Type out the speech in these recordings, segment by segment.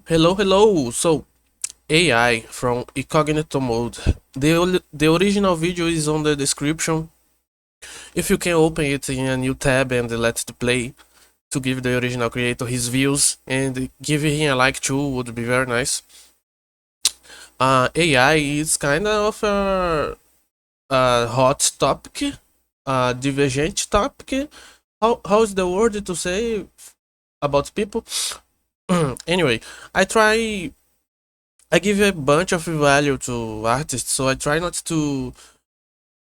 Hello. So, AI from Icognito mode. The original video is on the description. If you can open it in a new tab and let it play to give the original creator his views and give him a like too would be very nice. AI is kind of a hot topic, a divergent topic. How is the word to say about people? Anyway, I try. I give a bunch of value to artists, so I try not to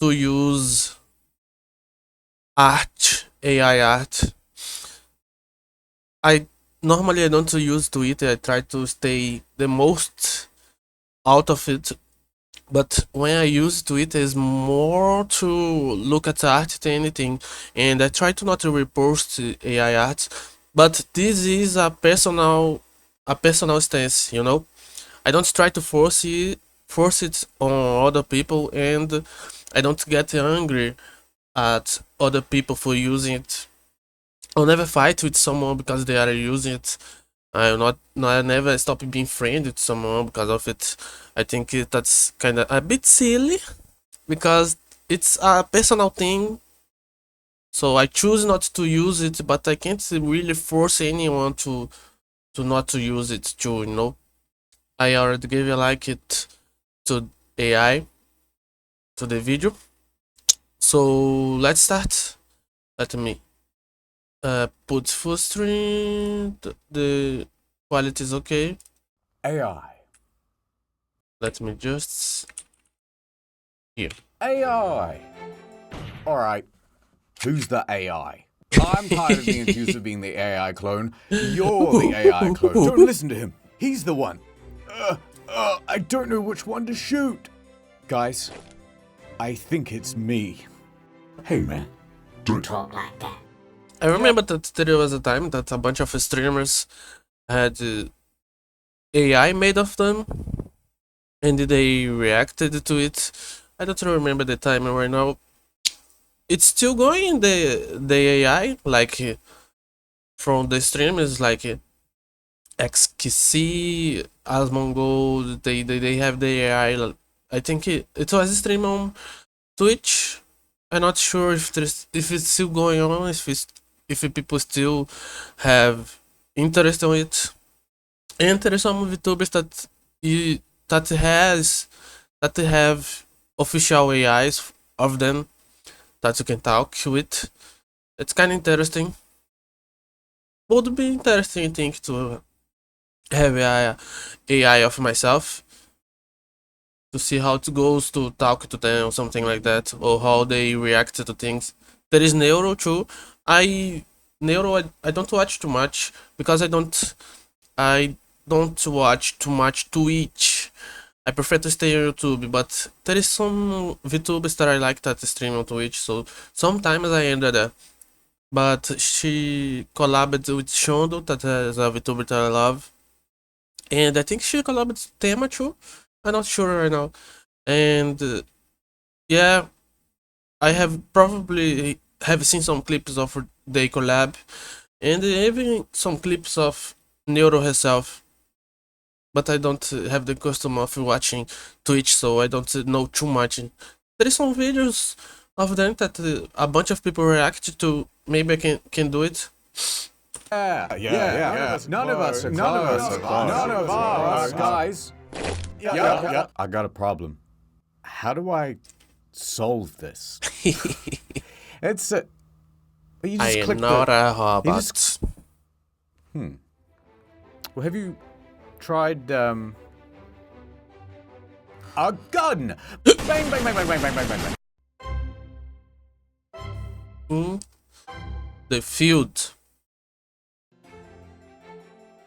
use AI art. I normally I don't use Twitter. I try to stay the most out of it. But when I use Twitter, is more to look at art than anything, and I try to not to repost AI art. But this is a personal stance, you know. I don't try to force it on other people, and I don't get angry at other people for using it. I'll never fight with someone because they are using it. I never stop being friends with someone because of it. I think that's kind of a bit silly because it's a personal thing. So I choose not to use it, but I can't really force anyone to not to use it too. You know, I already gave a like it to AI to the video. So let's start. Let me put full screen. The quality is okay. AI. Let me just here. AI. Alright, who's the AI? I'm tired of being accused of being the AI clone. You're the AI clone. Don't listen to him. He's the one. I don't know which one to shoot. Guys, I think it's me. Hey man, don't talk like that. I remember that there was a time that a bunch of streamers had AI made of them, and they reacted to it. I don't remember the time right now. It's still going the AI like from the streamers like XQC, Asmongold. They have the AI. I think it was streamed on Twitch. I'm not sure if it's still going on. If people still have interest in it. And there are some VTubers that have official AIs of them that you can talk with. It's kind of interesting. Would be interesting, I think, to have AI of myself to see how it goes to talk to them or something like that, or how they react to things. There is Neuro too. I don't watch too much because I don't watch too much Twitch. I prefer to stay on YouTube, but there is some VTubers that I like that stream on Twitch, so sometimes I enter there. But she collabed with Shondo, that is a VTuber that I love. And I think she collabed with Tema too. I'm not sure right now. And yeah, I have probably have seen some clips of the collab, and even some clips of Neuro herself. But I don't have the custom of watching Twitch, so I don't know too much. There is some videos of them that a bunch of people react to. Maybe I can do it. Yeah. None of us are clones. Guys. Yeah. I got a problem. How do I solve this? It's a... You just I am click not the... a robot. Well, have you tried, a gun? Bang, bang, bang, bang, bang, bang, bang, bang. The field.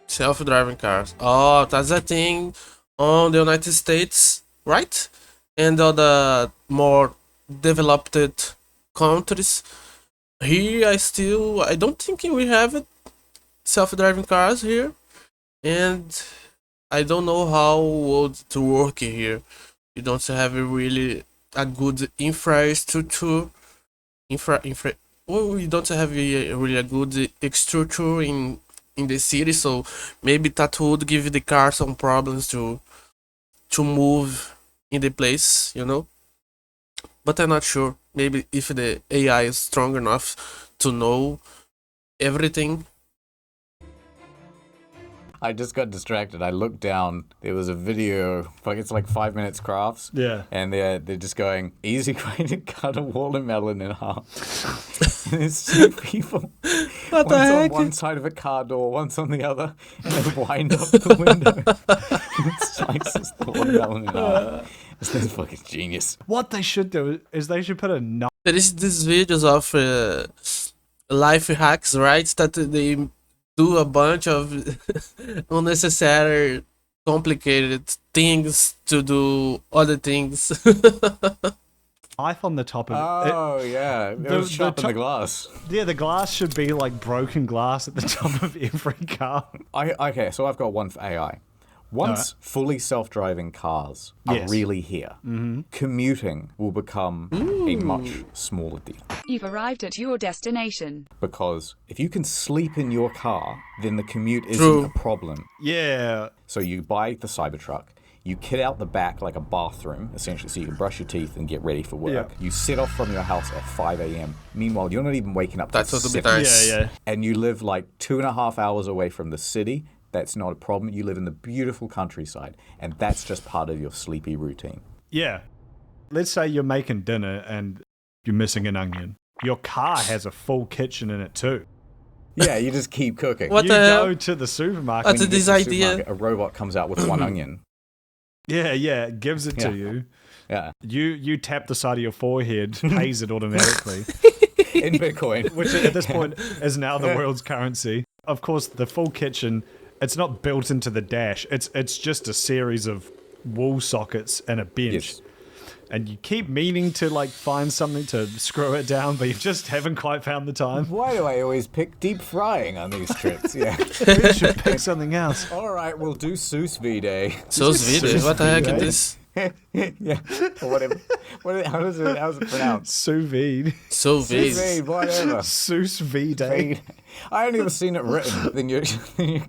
Self-driving cars. Oh, that's a thing on the United States, right? And other more developed countries. Here, I don't think we have it, self-driving cars here, and I don't know how would to work here. You don't have a really a good infrastructure, well, we don't have a really a good structure in the city, so maybe that would give the car some problems to move in the place, you know. But I'm not sure. Maybe if the AI is strong enough to know everything. I just got distracted. I looked down. There was a video, like it's like 5 minutes crafts. Yeah. And they're just going, easy way to cut a watermelon in half. And there's two people. What the One's on heck? one side of a car door, one's on the other, and they wind up the window. And slices the watermelon in half. This is fucking genius. What they should do is they should put a knife. There is these videos of life hacks, right? That they do a bunch of unnecessary, complicated things to do other things. Knife on the top of it. Oh, yeah. It was the sharpen the top- glass. Yeah, the glass should be like broken glass at the top of every car. Okay, so I've got one for AI. Once fully self-driving cars are Yes. really here, commuting will become a much smaller deal. You've arrived at your destination. Because if you can sleep in your car, then the commute isn't True. a problem. Yeah. So you buy the Cybertruck, you kit out the back like a bathroom, essentially, so you can brush your teeth and get ready for work. Yeah. You set off from your house at 5 a.m. Meanwhile, you're not even waking up till That's what would be 7. nice. Yeah, yeah. And you live like 2.5 hours away from the city. That's not a problem. You live in the beautiful countryside, and that's just part of your sleepy routine. Yeah. Let's say you're making dinner and you're missing an onion. Your car has a full kitchen in it too. Yeah, you just keep cooking. What you the go hell? to the supermarket. What's When you this get to the idea? supermarket, a robot comes out with one onion. Yeah, it gives it Yeah. to you. Yeah, You tap the side of your forehead, pays it automatically, in Bitcoin. which at this point is now the world's currency. Of course, the full kitchen, it's not built into the dash. It's just a series of wall sockets and a bench. Yes. And you keep meaning to like find something to screw it down, but you just haven't quite found the time. Why do I always pick deep frying on these trips? Yeah. We should pick something else. All right, we'll do sous vide day. So sweet. What the heck vide? is this? Yeah, or whatever. How's it pronounced? Sous vide. So Sous vide. vide, whatever. Sous vide. I only ever seen it written. Then you're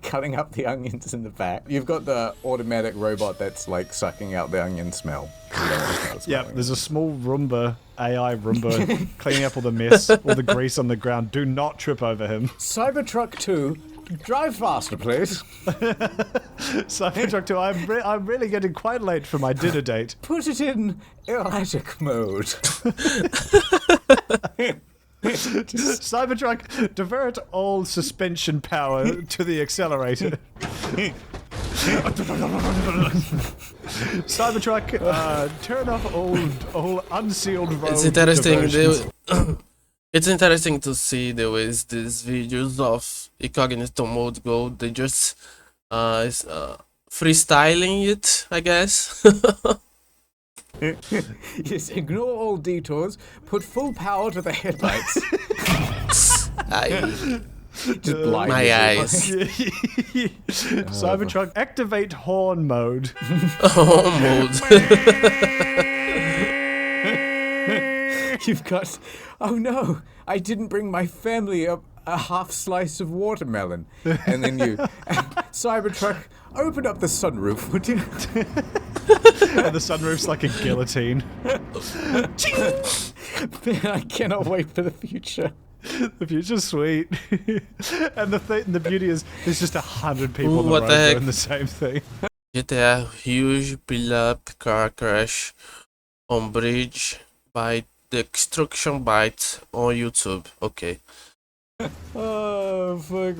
cutting up the onions in the back. You've got the automatic robot that's like sucking out the onion smell. You don't want to smell Yeah, smelling. there's a small Roomba, AI Roomba, cleaning up all the mess, all the grease on the ground. Do not trip over him. Cybertruck 2, drive faster, please. Cybertruck 2, I'm really getting quite late for my dinner date. Put it in erratic mode. Cybertruck, divert all suspension power to the accelerator. Cybertruck, turn off all unsealed road It's interesting. diversions. It's interesting to see the ways these videos of Icognito mode go. They just freestyling it, I guess. Yes, ignore all detours. Put full power to the headlights. Just blind My everyone. eyes. Cybertruck, activate horn mode. Oh, mode. You've got. Oh no! I didn't bring my family a half slice of watermelon. And then you, Cybertruck, open up the sunroof, would you? And the sunroof's like a guillotine. I cannot wait for the future. The future's sweet. And the beauty is there's just 100 people on the What road the heck? doing the same thing. GTA huge build-up car crash on bridge by destruction bite on YouTube. Okay. Oh, fuck.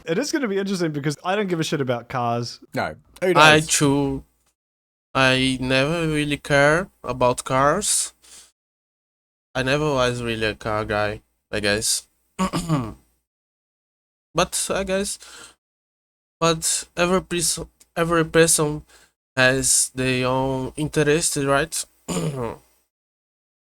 It is going to be interesting because I don't give a shit about cars. No. Who I does? too. I never really care about cars. I never was really a car guy, I guess. But I guess, but every person has their own interest, right?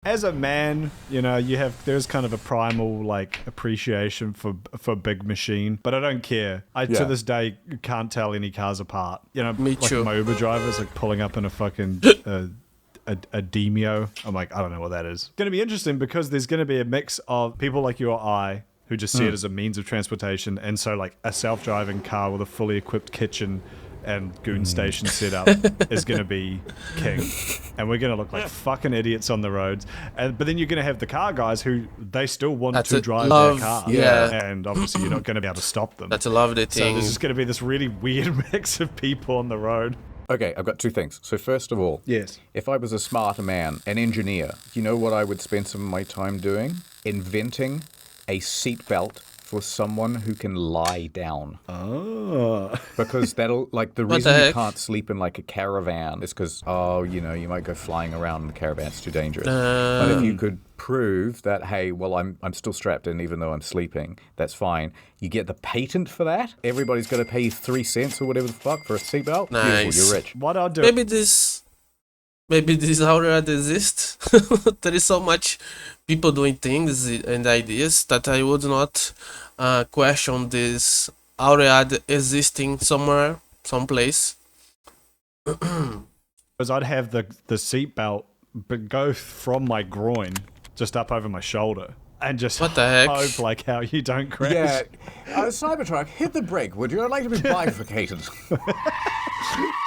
As a man, you know, there's kind of a primal like appreciation for big machine, but I don't care. Yeah. To this day can't tell any cars apart. You know, Me like too. my Uber drivers like pulling up in a fucking a demio. I'm like, I don't know what that is. It's going to be interesting because there's going to be a mix of people like you or I who just see it as a means of transportation, and so like a self-driving car with a fully equipped kitchen and goon station setup is going to be king, and we're going to look like fucking idiots on the roads. But then you're going to have the car guys who they still want to drive their car, and obviously you're not going to be able to stop them. That's a lovely So thing. there's just going to be this really weird mix of people on the road. Okay, I've got two things. So first of all, Yes. if I was a smarter man, an engineer, you know what I would spend some of my time doing? Inventing a seatbelt for someone who can lie down. Oh. Because that'll, like, the What reason the you heck? can't sleep in, like, a caravan is because, you might go flying around in the caravan. It's too dangerous. But if you could prove that, hey, well, I'm still strapped in even though I'm sleeping, that's fine. You get the patent for that. Everybody's got to pay you 3 cents or whatever the fuck for a seatbelt. Nice. Beautiful, you're rich. What I'll do... Maybe this already exists. There is so much people doing things and ideas that I would not question this already existing somewhere, someplace. Because I'd have the seatbelt but go from my groin just up over my shoulder and just What the heck? hope like how you don't crash. Yeah, Cybertruck, hit the brake, would you? I'd like to be bifurcated.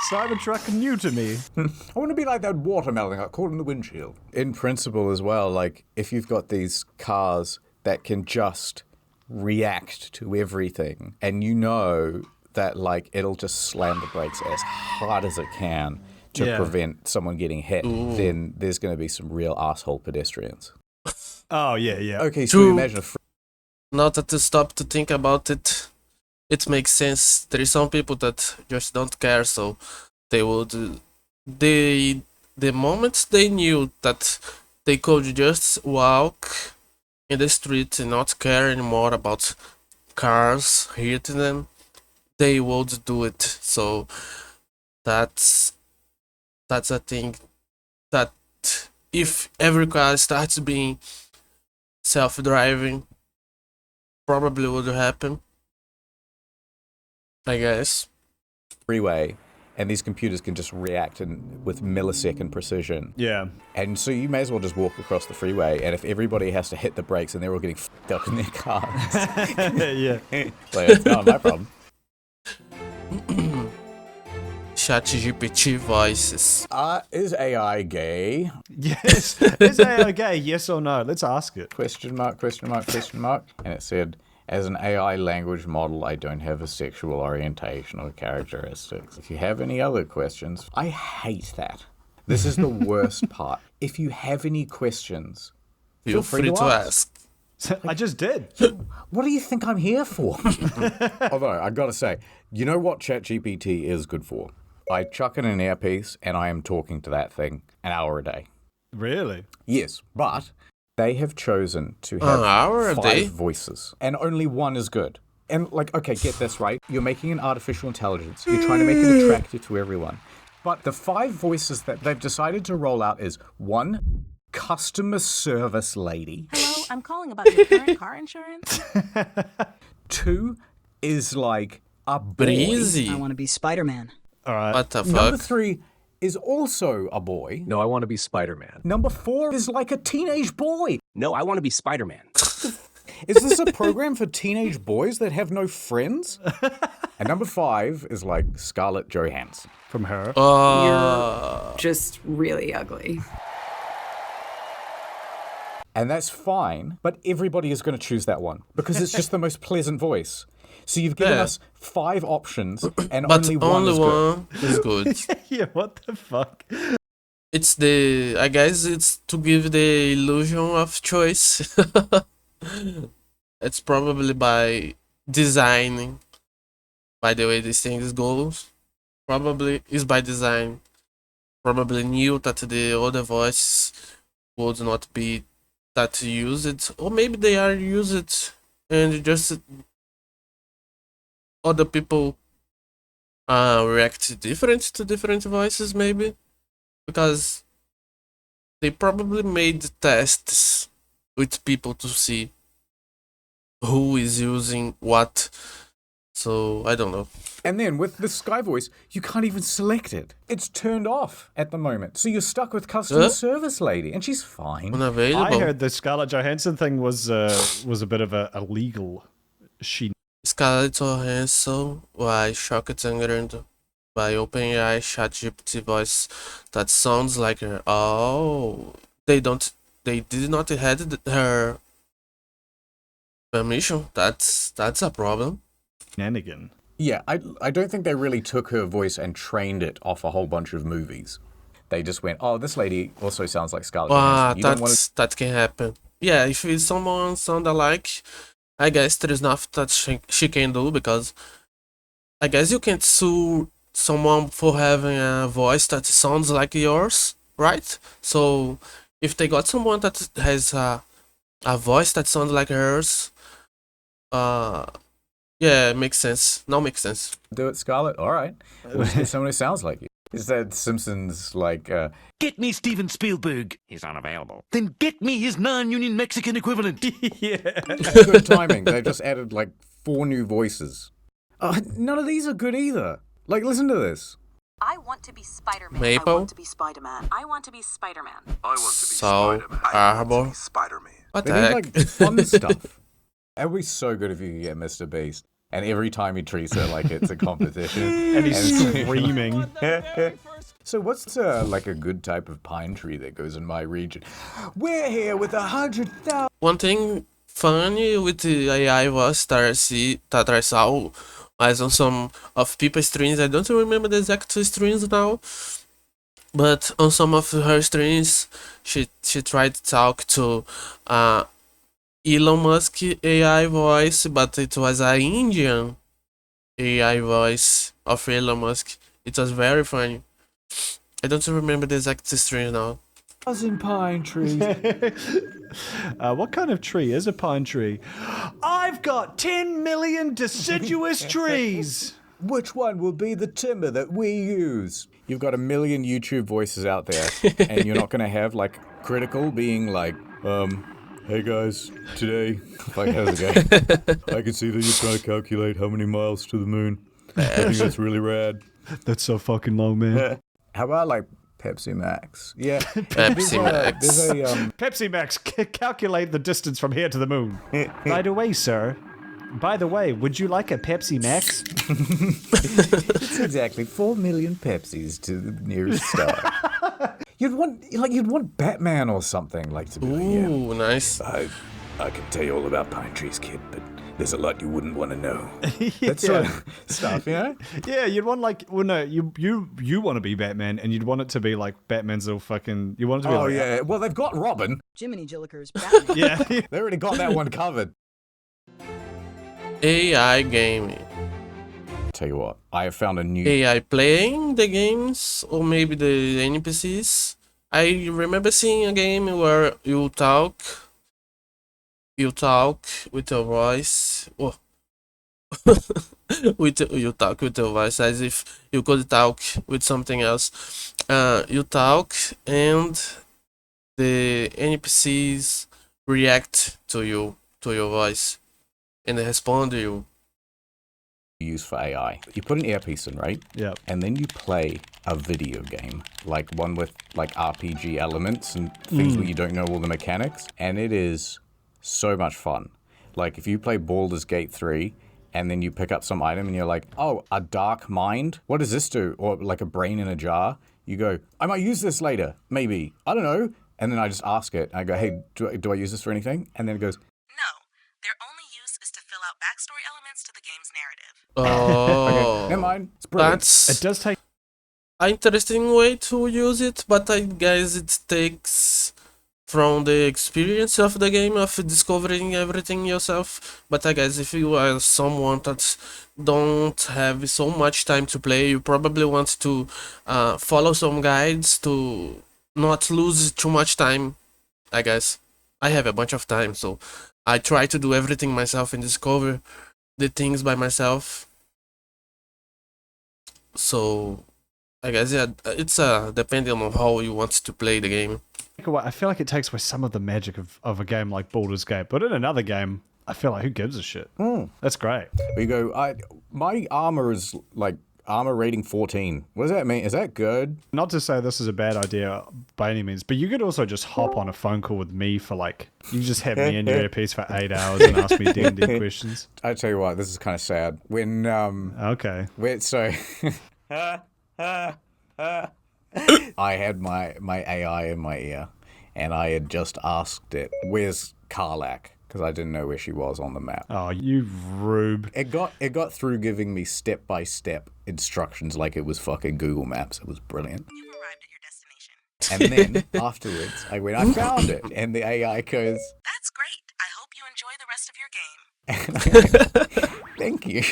Cybertruck new to me. I want to be like that watermelon got caught in the windshield. In principle as well, like, if you've got these cars that can just react to everything, and you know that, like, it'll just slam the brakes as hard as it can to prevent someone getting hit, then there's going to be some real asshole pedestrians. Oh, yeah. Okay, so True. imagine Now that I stop to think about it, it makes sense. There is some people that just don't care, so they would, the moment they knew that they could just walk in the street and not care anymore about cars hitting them, they would do it. So that's a thing that if every car starts being self-driving, probably would happen, I guess. freeway, and these computers can just react with millisecond precision. Yeah. And so you may as well just walk across the freeway, and if everybody has to hit the brakes and they're all getting f***ed up in their cars, Yeah. like, it's not my problem. ChatGPT voices. Is AI gay? Yes. Is AI gay? Yes or no? Let's ask it. Question mark, question mark, question mark. And it said, as an AI language model, I don't have a sexual orientation or characteristics. If you have any other questions, I hate that. This is the worst part. If you have any questions, Feel free to ask. I just did. What do you think I'm here for? Although, I gotta say, you know what ChatGPT is good for? I chuck in an earpiece and I am talking to that thing an hour a day. Really? Yes, but they have chosen to have An hour a 5 day? voices, and only one is good. And, like, okay, get this right. You're making an artificial intelligence. You're trying to make it attractive to everyone. But the 5 voices that they've decided to roll out is 1, customer service lady. Hello, I'm calling about your current car insurance. 2 is, like, a boy. Breezy. I want to be Spider-Man. All right. What the Number fuck? 3 is also a boy. No, I want to be Spider-Man. Number 4 is like a teenage boy. No, I want to be Spider-Man. Is this a program for teenage boys that have no friends? And number 5 is like Scarlett Johansson. From her. Just really ugly. And that's fine, but everybody is going to choose that one because it's just the most pleasant voice. So you've given Yeah. us 5 options and But only one is good. is good. Yeah, what the fuck? It's I guess it's to give the illusion of choice. It's probably by designing, by the way these things goes. Probably is by design. Probably knew that the other voice would not be that used, or maybe they are used and just other people react different to different voices, maybe because they probably made tests with people to see who is using what So I don't know. And then with the Sky Voice, you can't even select it. It's turned off at the moment. So you're stuck with customer service lady, and she's fine. Unavailable. I heard the Scarlett Johansson thing was a bit of a legal she. Scarlett Johansson vai choca sangrando. By OpenAI ChatGPT voice that sounds like her. Oh, they did not had her permission. That's a problem. Shenanigan. Yeah, I don't think they really took her voice and trained it off a whole bunch of movies. They just went, oh, this lady also sounds like Scarlett Johansson. You don't want to... That can happen. Yeah, if it's someone sound alike, I guess there is nothing that she can do, because I guess you can't sue someone for having a voice that sounds like yours, right? So if they got someone that has a voice that sounds like hers, yeah, it makes sense. Now makes sense. Do it, Scarlett? All right. We'll just get someone who sounds like you. Is that Simpsons, like... Get me Steven Spielberg. He's unavailable. Then get me his non-union Mexican equivalent. Yeah. Good timing. They've just added, like, 4 new voices. None of these are good either. Like, listen to this. I want to be Spider-Man. Maple? I want to be Spider-Man. I want to be Spider-Man. I want to be So, Spider-Man. I want to be Spider-Man. What They the need, heck? like, fun stuff. It would be so good if you could get Mr. Beast. And every time he treats her like it's a competition. And he's screaming. So what's like a good type of pine tree that goes in my region? We're here with 100,000. One thing funny with the AI was that I saw was on some of people's streams. I don't remember the exact streams now, but on some of her streams, she tried to talk to Elon Musk AI voice, but it was an Indian AI voice of Elon Musk. It was very funny. I don't remember the exact stream now. Pine trees. What kind of tree is a pine tree? I've got 10 million deciduous trees. Which one will be the timber that we use? You've got 1 million YouTube voices out there, and you're not going to have, like, Critical being like, hey guys, today, like, how's it going? I can see that you're trying to calculate how many miles to the moon. I think that's really rad. That's so fucking long, man. How about, like, Pepsi Max? Yeah. Pepsi Max. There's a, Pepsi Max, calculate the distance from here to the moon. By the way, sir. By the way, would you like a Pepsi Max? It's exactly 4 million Pepsis to the nearest star. You'd want Batman or something, like, to be like, yeah. Ooh, nice. I can tell you all about pine trees, kid, but there's a lot you wouldn't want to know. Yeah. That sort of stuff, you know? Yeah, you'd want like, well, no, you want to be Batman, and you'd want it to be like Batman's little fucking. You want it to be. Oh like, yeah, well they've got Robin. Jiminy Jillikers, Batman. Yeah. They already got that one covered. AI gaming. Tell you what, I have found a new. AI playing the games, or maybe the NPCs. I remember seeing a game where you talk with your voice. Oh. You talk with your voice as if you could talk with something else. You talk and the NPCs react to your voice and they respond to you. Use for AI. You put an earpiece in, right? Yeah. And then you play a video game, like one with like RPG elements and things where you don't know all the mechanics, and it is so much fun. Like if you play Baldur's Gate 3 and then you pick up some item and you're like, oh, a dark mind? What does this do? Or like a brain in a jar? You go, I might use this later, maybe. I don't know. And then I just ask it. I go, hey, do I use this for anything? And then it goes, No, their only use is to fill out backstory elements to the game's narrative. Oh, never mind. It's brilliant. It does take. an interesting way to use it, but I guess it takes from the experience of the game of discovering everything yourself. But I guess if you are someone that don't have so much time to play, you probably want to follow some guides to not lose too much time. I guess I have a bunch of time, so I try to do everything myself and discover the things by myself. So I guess yeah, it's depending on how you want to play the game. I feel like it takes away some of the magic of a game like Baldur's Gate, but in another game, I feel like who gives a shit? That's great. We go, My armor is like armor rating 14. What does that mean? Is that good? Not to say this is a bad idea by any means, but you could also just hop on a phone call with me for like, you just have me in your earpiece for 8 hours and ask me D&D questions. I tell you what, this is kind of sad. When Okay. so I had my AI in my ear, and I had just asked it, "Where's Karlak?" Because I didn't know where she was on the map. Oh, you rube. It got through giving me step-by-step instructions like it was fucking Google Maps. It was brilliant. You've arrived at your destination. And then afterwards, I found it, and the AI goes, That's great. I hope you enjoy the rest of your game. "Thank you."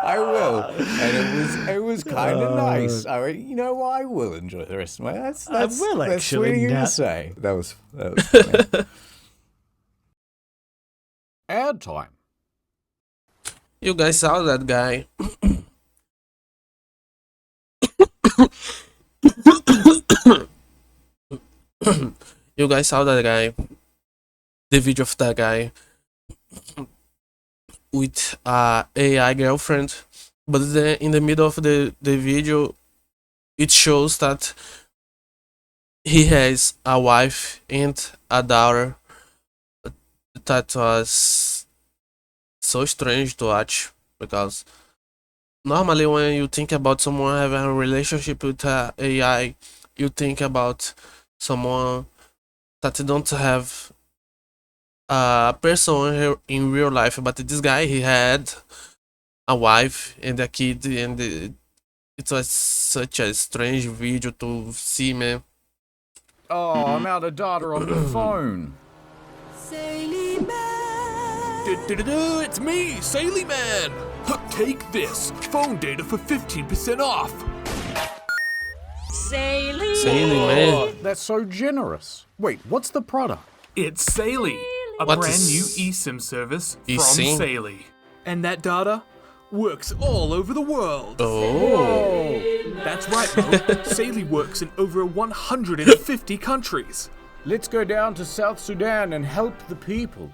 I will, and it was kind of nice. I mean, I will enjoy the rest of my. That's will that's actually, sweet of you Nat. to say. That was funny. Ad time. You guys saw that guy. You guys saw that guy. The video of that guy with AI girlfriend, but then in the middle of the video, it shows that he has a wife and a daughter. That was so strange to watch, because normally when you think about someone having a relationship with AI, you think about someone that don't have a person in real life. But this guy, he had a wife and a kid, and it was such a strange video to see, man. Oh, I'm out of data on the phone. It's me, Saily Man! Take this, phone data for 15% off! Saily man. Oh, that's so generous. Wait, what's the product? It's Saily, a What brand is new eSIM service from eSIM? Saily. And that data works all over the world. Oh. That's right, Mo. Saily works in over 150 countries. Let's go down to South Sudan and help the people.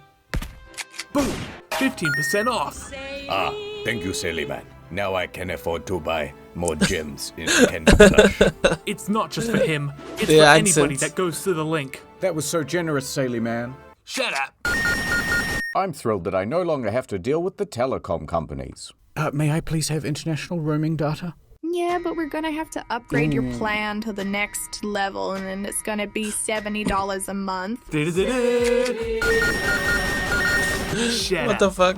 Boom! 15% off. Ah, thank you, Silly Man. Now I can afford to buy more gems in Candy Crush. It's not just for him, it's The for accent. anybody that goes to the link. That was so generous, Silly Man. Shut up. I'm thrilled that I no longer have to deal with the telecom companies. May I please have international roaming data? Yeah, but we're gonna have to upgrade your plan to the next level, and then it's gonna be $70 a month. Shut What up. the fuck?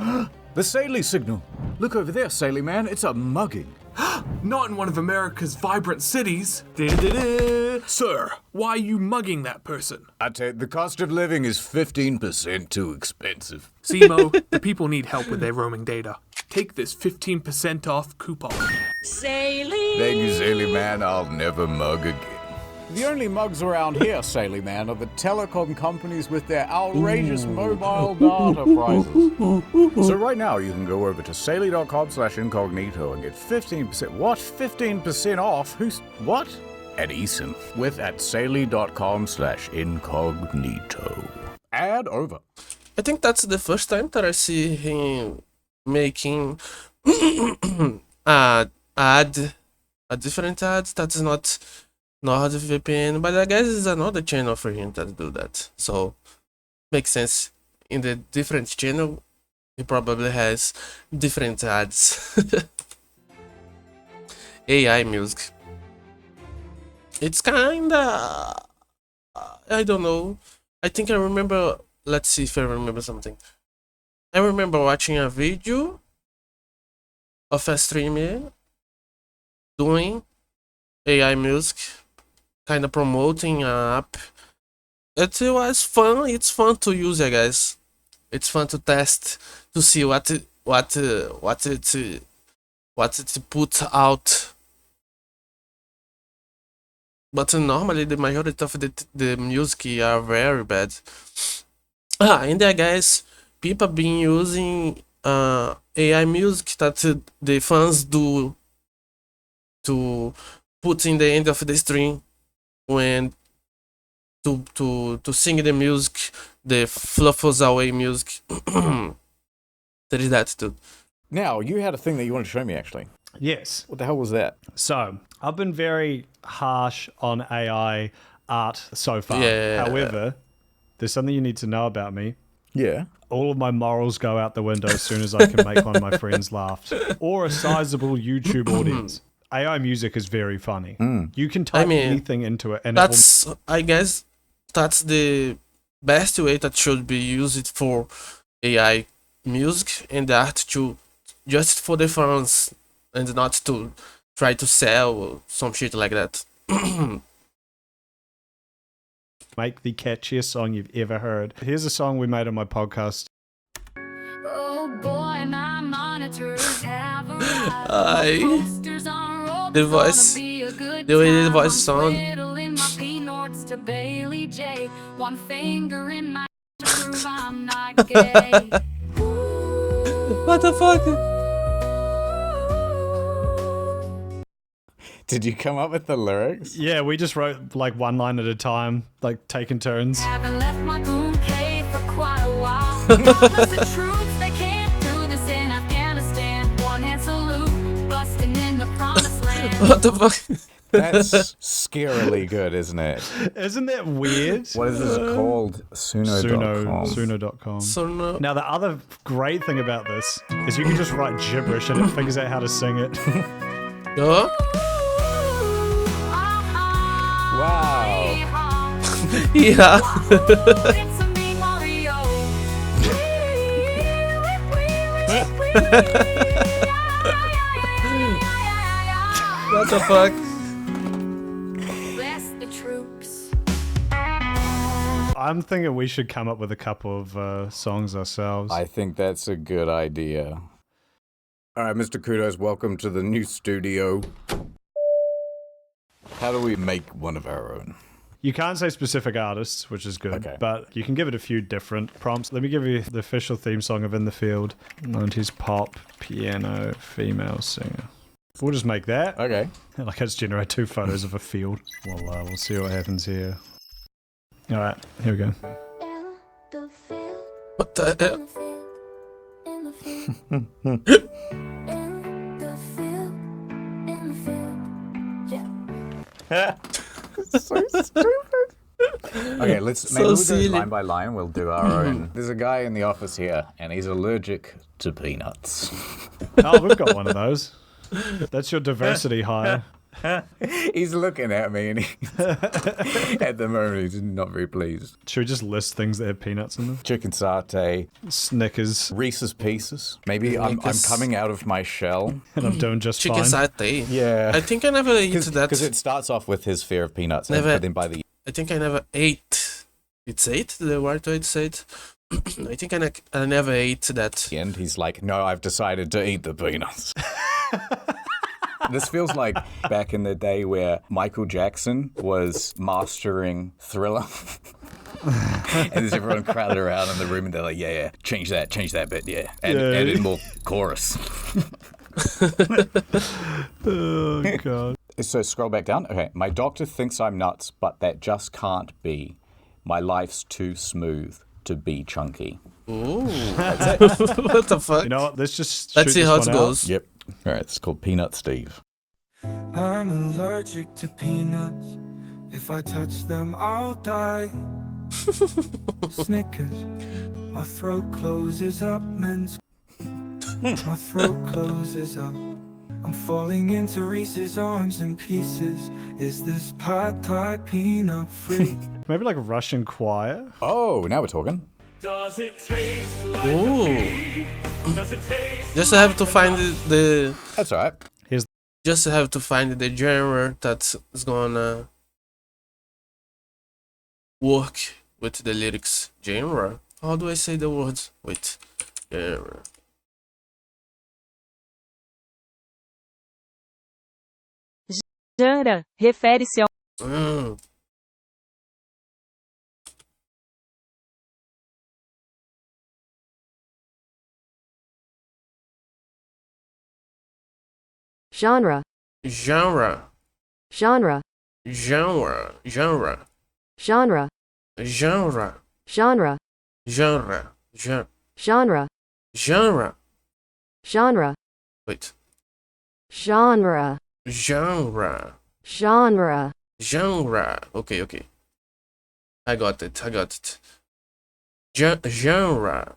The Saley signal. Look over there, Saley Man. It's a mugging. Not in one of America's vibrant cities. Sir, why are you mugging that person? I tell you, the cost of living is 15% too expensive. See, Mo, the people need help with their roaming data. Take this 15% off coupon. Thank you, Saley Man. I'll never mug again. The only mugs around here, Saley Man, are the telecom companies with their outrageous mobile data prices. So right now, you can go over to saley.com/incognito and get 15%. What? 15% off? What? At eSIM. At saley.com/incognito. Ad over. I think that's the first time that I see him making add a different ad that's not NordVPN, but I guess it's another channel for him to do that. So makes sense. In the different channel, he probably has different ads. AI music. It's kinda, I don't know. I think I remember. Let's see if I remember something. I remember watching a video of a streamer doing AI music, kind of promoting an app. It was fun. It's fun to use, I guess. It's fun to test, to see what it puts out. But normally the majority of the music are very bad. And I guess people been using AI music that the fans do to put in the end of the stream when to sing the music, the fluffles away music. there is that too. Now, you had a thing that you wanted to show me, actually. Yes. What the hell was that? So, I've been very harsh on AI art so far. Yeah. However, there's something you need to know about me. Yeah. All of my morals go out the window as soon as I can make one of my friends laugh. Or a sizable YouTube audience. AI music is very funny. You can type anything into it. And that's, I guess, that's the best way that should be used for AI music and art, to just for the fans and not to try to sell some shit like that. make the catchiest song you've ever heard. Here's a song we made on my podcast. Oh boy, my monitors have the voice, the way the voice sound. One finger in my prove I'm not gay. What the fuck? Did you come up with the lyrics? Yeah, we just wrote like one line at a time, like taking turns. Haven't left my boom cave for quite a while. The troops, they can't do this in Afghanistan. One hand salute, busting in the promised land. What the fuck? That's scarily good, isn't it? Isn't that weird? What is this called? Suno.com. Suno.com. Suno. Now, the other great thing about this is you can just write gibberish and it figures out how to sing it. Yeah. Wow. Yeah. What the fuck? Bless the troops. I'm thinking we should come up with a couple of songs ourselves. I think that's a good idea. All right, Mr. Kudos, welcome to the new studio. How do we make one of our own? You can't say specific artists, which is good, Okay. but you can give it a few different prompts. Let me give you the official theme song of In the Field. 90s pop, piano, female singer. We'll just make that. Okay. Like, I just generate 2 photos of a field. We'll see what happens here. All right, here we go. What the hell? So stupid. Okay, maybe we'll go line by line. We'll do our own. There's a guy in the office here, and he's allergic to peanuts. Oh, we've got one of those. That's your diversity hire. He's looking at me, and at the moment he's not very pleased. Should we just list things that have peanuts in them? Chicken satay, Snickers, Reese's Pieces. Maybe I'm coming out of my shell, and I'm doing just Chicken fine. satay. Yeah, I think I never ate that. because it starts off with his fear of peanuts, Never. but then by the I think I never ate. It's ate? The right way to say it? I think I never ate that. end, he's like, "No, I've decided to eat the peanuts." This feels like back in the day where Michael Jackson was mastering Thriller. And there's everyone crowded around in the room and they're like, yeah, change that bit, yeah. Add in more chorus. Oh, God. So scroll back down. Okay, my doctor thinks I'm nuts, but that just can't be. My life's too smooth to be chunky. Ooh. That's it. What the fuck? You know what? Let's just Let's shoot see this how one it out. goes. Yep. All right, it's called Peanut Steve. I'm allergic to peanuts. If I touch them, I'll die. Snickers, my throat closes up, men's. My throat closes up. I'm falling into Reese's arms in pieces. Is this pad thai peanut free? Maybe like a Russian choir? Oh, now we're talking. Does it taste like Ooh. Just have to find the That's all right. just have to find the genre that's gonna work with the lyrics. Genre? How do I say the words? Wait. Genre. Genre refere-se ao Genre. Genre. Genre. Genre. Genre. Genre. Genre. Genre. Genre. Genre. Genre. Genre. Genre. Wait. Genre. Genre. Genre. Genre. Okay. I got it. Genre.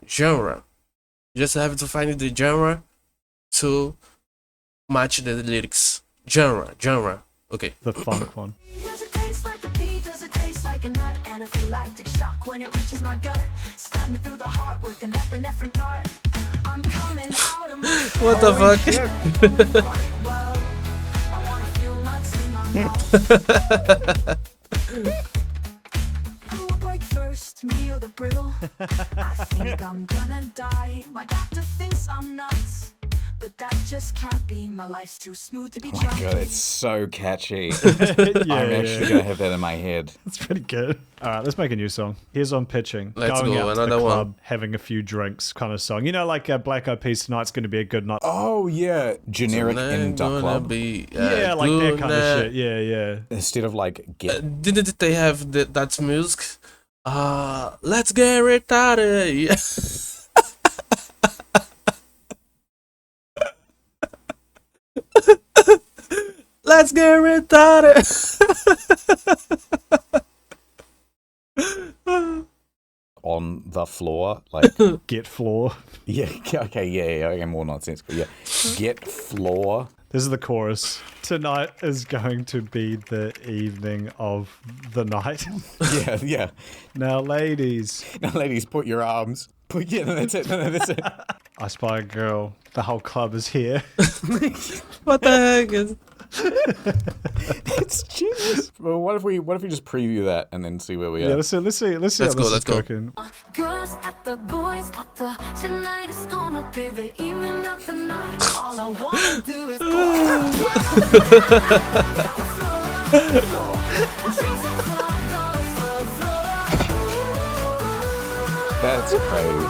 Just have to find the genre to match the lyrics. Genre. Okay. The funk one. Does it taste like a pea? Does it taste like a nut? Anaphylactic shock when it reaches my gut. Stab me through the heart with an epinephrine dart. I'm coming out of my What the fuck? I wanna feel nuts in my mouth. Who will break first, me or the brittle? I think I'm gonna die. My doctor thinks I'm nuts, but that just can't be. My life's too smooth to be Oh my god, it's so catchy. Yeah, I'm actually gonna have that in my head. That's pretty good. All right, let's make a new song. Here's on pitching. Let's Going go, out to the another club, one. having a few drinks kind of song. You know, like Black Eyed Peas, tonight's going to be a good night. Oh yeah, generic in Duck Club. Yeah, like that kind of shit. Yeah. Instead of like get. Didn't they have that music? Let's get retarded. Yeah. Let's get retarded. On the floor, like Get floor. yeah, okay, more nonsensical. Yeah, get floor. This is the chorus. Tonight is going to be the evening of the night. Yeah. Now, ladies. Now, ladies, put your arms. Yeah, that's it. That's it. I spy a girl. The whole club is here. What the heck is? It's genius. Well, what if we just preview that and then see where we are? Yeah, let's see. Let's Let's how go, this let's is go. cooking. Girls at the boys at the tonight is gonna be the evening of the night. All I wanna do is That's crazy.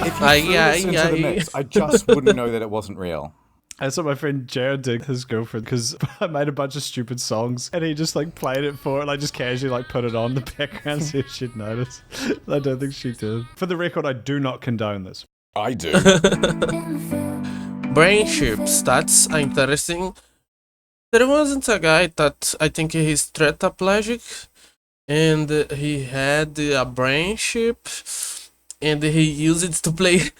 If you Aye, threw this into the mix, I just wouldn't know that it wasn't real. That's what my friend Jared did, his girlfriend, because I made a bunch of stupid songs and he just like played it for her, like just casually like put it on in the background, see if she'd notice. I don't think she did. For the record, I do not condone this. I do. Brain chips. That's interesting. There wasn't a guy that I think he's tetraplegic, and he had a brain chip, and he used it to play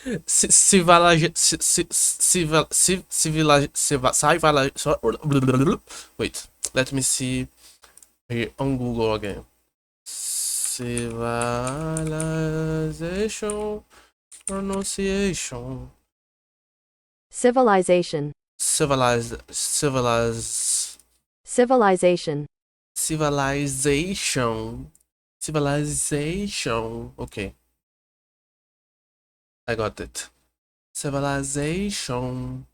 Wait, let me see here on Google again. Civilization pronunciation. Civilization. Civilization. Civilization. Okay. I got it. Civilization.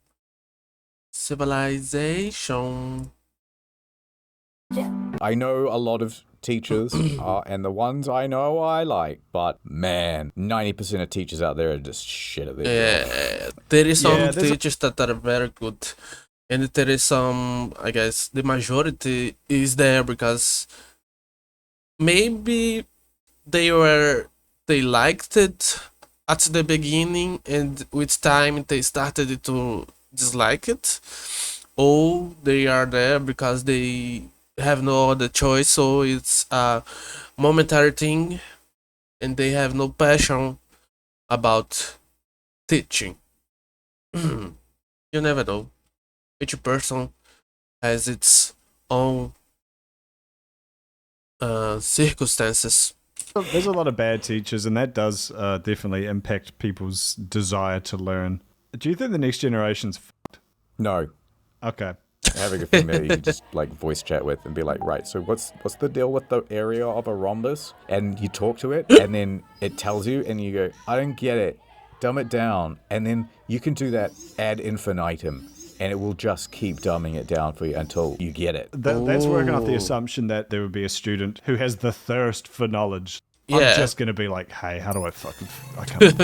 I know a lot of teachers, and the ones I know I like, but man, 90% of teachers out there are just shit at this. Yeah, there is some teachers that are very good, and there is some, I guess, the majority is there because maybe they liked it at the beginning, and with time they started to dislike it, or they are there because they have no other choice, so it's a momentary thing and they have no passion about teaching. You never know. Each person has its own circumstances. There's a lot of bad teachers, and that does definitely impact people's desire to learn. Do you think the next generation's fucked? No. Okay. Having a thing that you can just like voice chat with and be like, right, so what's the deal with the area of a rhombus? And you talk to it, and then it tells you, and you go, I don't get it. Dumb it down. And then you can do that ad infinitum, and it will just keep dumbing it down for you until you get it. That's working off the assumption that there would be a student who has the thirst for knowledge. Yeah. I'm just going to be like, hey, how do I can't be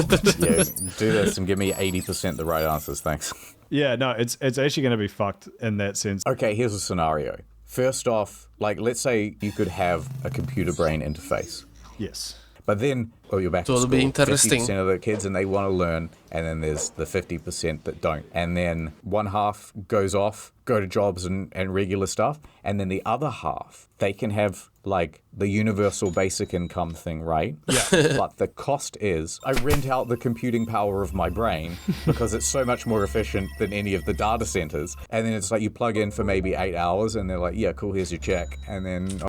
bothered. Yeah, do this and give me 80% the right answers, thanks. Yeah, no, it's actually going to be fucked in that sense. Okay, here's a scenario. First off, like, let's say you could have a computer brain interface. Yes. But then, you're back So to it'll school. be interesting. 50% of the kids and they want to learn, and then there's the 50% that don't. And then one half goes off, go to jobs and regular stuff, and then the other half, they can have like the universal basic income thing, right? Yeah. But the cost is I rent out the computing power of my brain because it's so much more efficient than any of the data centers. And then it's like you plug in for maybe 8 hours and they're like, yeah, cool, here's your check. And then...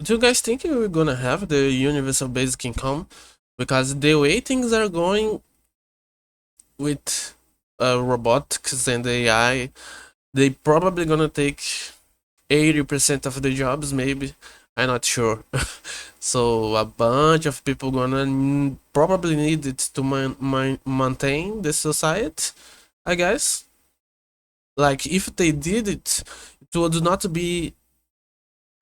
Do you guys think we're gonna have the universal basic income? Because the way things are going with robotics and AI, they probably gonna take 80% of the jobs, maybe. I'm not sure. So a bunch of people gonna probably need it to maintain the society, I guess. Like if they did it, it would not be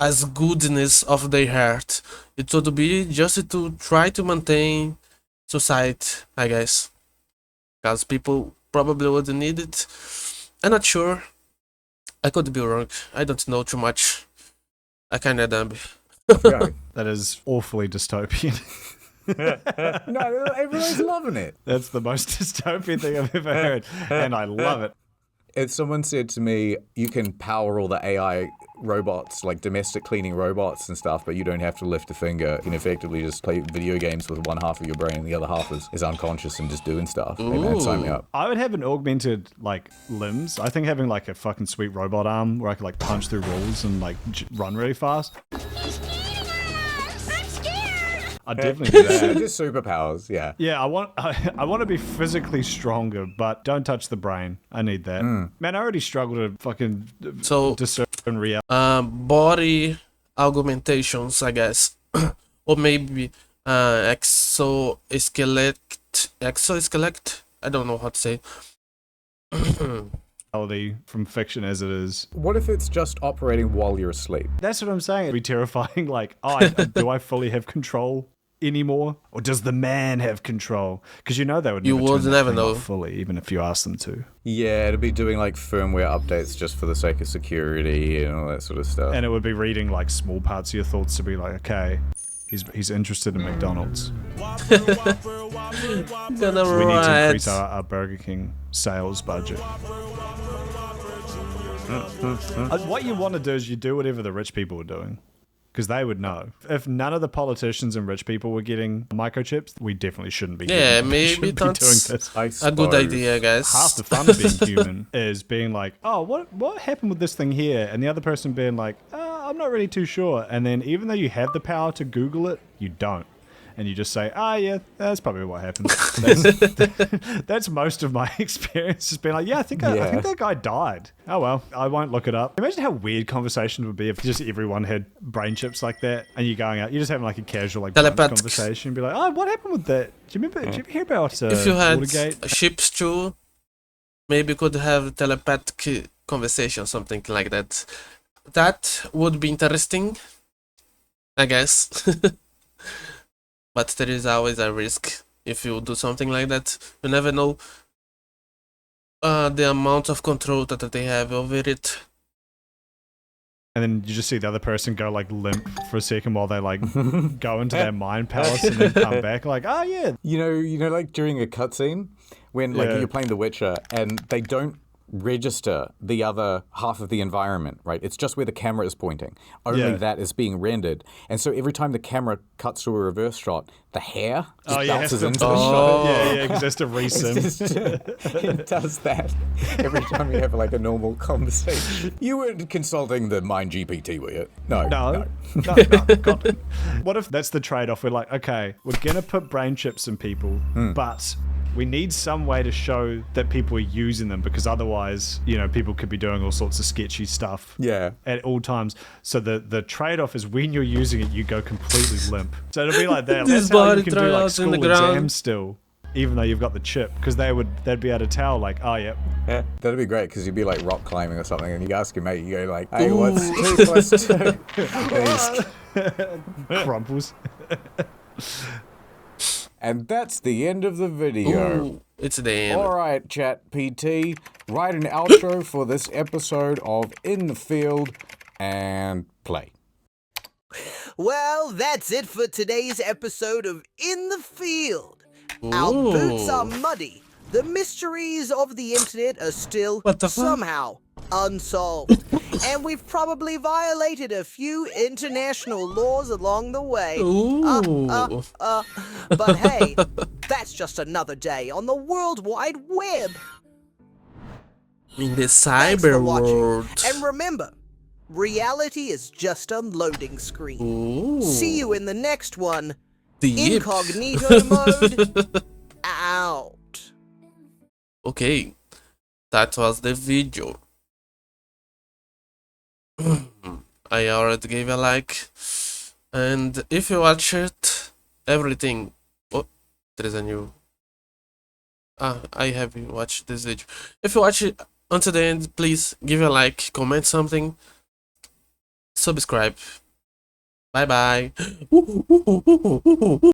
as goodness of their heart. It would be just to try to maintain society, I guess. Because people probably would need it. I'm not sure. I could be wrong. I don't know too much. I kinda dumb. That is awfully dystopian. No, everyone's loving it. That's the most dystopian thing I've ever heard, and I love it. If someone said to me, you can power all the AI robots, like domestic cleaning robots and stuff, but you don't have to lift a finger, you can effectively just play video games with one half of your brain and the other half is unconscious and just doing stuff. Hey man, sign me up. I would have an augmented, like, limbs. I think having, like, a fucking sweet robot arm where I could, like, punch through walls and, like, run really fast. I'd definitely do that. Just superpowers, yeah. Yeah, I want to be physically stronger, but don't touch the brain. I need that. Man, I already struggle to fucking discern reality. Body augmentations, I guess. Or maybe exoskeleton. I don't know how to say. From fiction as it is. What if it's just operating while you're asleep? That's what I'm saying. It'd be terrifying. Like, do I fully have control anymore, or does the man have control? Because they would never know fully, even if you ask them to. Yeah, it'd be doing like firmware updates just for the sake of security and all that sort of stuff. And it would be reading like small parts of your thoughts to be like, okay, he's interested in McDonald's. We need to increase our Burger King sales budget. What you want to do is you do whatever the rich people are doing. Because they would know. If none of the politicians and rich people were getting microchips, we definitely shouldn't be. Maybe that's a good idea, guys. Half the fun of being human is being like, oh, what happened with this thing here? And the other person being like, I'm not really too sure. And then even though you have the power to Google it, you don't. And you just say, yeah, that's probably what happened. That's most of my experience. Has been like, I think that guy died. Oh well, I won't look it up. Imagine how weird conversations would be if just everyone had brain chips like that, and you're going out, you're just having like a casual like conversation, and be like, oh, what happened with that? Do you ever hear about if you had Watergate? Ships too, maybe could have telepathic conversation, something like that. That would be interesting, I guess. But there is always a risk if you do something like that. You never know the amount of control that they have over it. And then you just see the other person go like limp for a second while they like go into their mind palace and then come back like, oh yeah. You know, like during a cutscene when like you're playing The Witcher and they don't register the other half of the environment, right? It's just where the camera is pointing. Only that is being rendered. And so every time the camera cuts to a reverse shot, the hair just bounces into the shot. Yeah, because that's to resim. It does that every time you have like a normal conversation. You weren't consulting the Mind GPT, were you? No. God. What if that's the trade-off? We're like, okay, we're gonna put brain chips in people, but we need some way to show that people are using them, because otherwise, people could be doing all sorts of sketchy stuff at all times. So the trade-off is when you're using it, you go completely limp. So it'll be like that. That's how you can do like school exams still, even though you've got the chip, because they'd be able to tell like, oh yeah. That'd be great, because you'd be like rock climbing or something, and you ask your mate, you go like, hey, what's 2 plus 2? Crumples. And that's the end of the video. Ooh, it's the end. All right, Chat PT, write an outro for this episode of In the Field and play. Well, that's it for today's episode of In the Field. Our boots are muddy. The mysteries of the internet are still somehow unsolved. And we've probably violated a few international laws along the way. But hey, that's just another day on the World Wide Web. In the cyber world. And remember, reality is just a loading screen. See you in the next one. Incognito mode out. Okay, that was the video. I already gave a like, and if you watched everything, oh, there is a new. I have watched this video. If you watch it until the end, please give a like, comment something, subscribe. Bye bye.